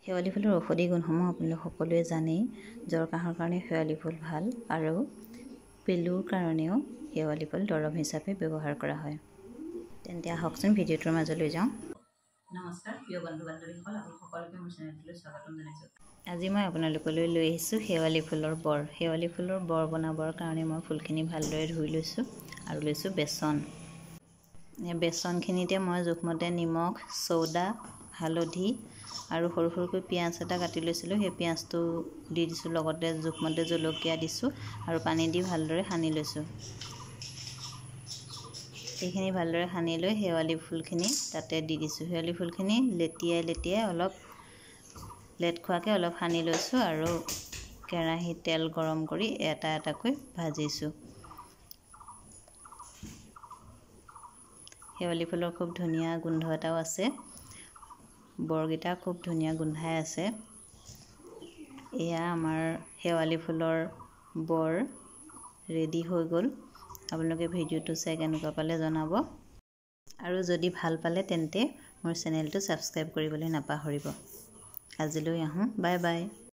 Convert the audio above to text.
শেৱালি ফুলৰ ঔষধি গুণসমূহ আপোনালোক সকলোৱে জানেই। জ্বৰ কাহৰ কাৰণে শেৱালি ফুল ভাল আৰু পেলুৰ কাৰণেও শেৱালি ফুল দৰৱ হিচাপে ব্যৱহাৰ কৰা হয়। তেন্তে আহকচোন ভিডিঅ'টোৰ মাজলৈ যাওঁ। নমস্কাৰ প্ৰিয় বন্ধু বান্ধৱীসকল, আপোনালোক সকলোকে মোৰ চেনেলটোলৈ স্বাগতম জনাইছোঁ। আজি মই আপোনালোকলৈ লৈ আহিছোঁ শেৱালি ফুলৰ বৰ। শেৱালি ফুলৰ বৰ বনাবৰ কাৰণে মই ফুলখিনি ভালদৰে ধুই লৈছোঁ আৰু লৈছোঁ বেচন। বেচনখিনিতে মই জোখমতে নিমখ, চৌদা, হালধি আৰু সৰু সৰুকৈ পিঁয়াজ এটা কাটি লৈছিলোঁ। সেই পিঁয়াজটো দি দিছোঁ, লগতে জোখমতে জলকীয়া দিছোঁ আৰু পানী দি ভালদৰে সানি লৈছোঁ। এইখিনি ভালদৰে সানি লৈ শেৱালি ফুলখিনি তাতে দি দিছোঁ। শেৱালি ফুলখিনি লেটিয়াই অলপ লেট খোৱাকৈ অলপ সানি লৈছোঁ আৰু কেৰাহীত তেল গৰম কৰি এটা এটাকৈ ভাজিছোঁ। শেৱালি ফুলৰ খুব ধুনীয়া গোন্ধ এটাও আছে। বৰকেইটা খুব ধুনীয়া গোন্ধাই আছে। এয়া আমাৰ শেৱালি ফুলৰ বৰ ৰেডি হৈ গ'ল। আপোনালোকে ভিডিঅ'টো চাই কেনেকুৱা পালে জনাব আৰু যদি ভাল পালে তেন্তে মোৰ চেনেলটো ছাবস্ক্ৰাইব কৰিবলৈ নাপাহৰিব। আজিলৈ আহোঁ, বাই বাই।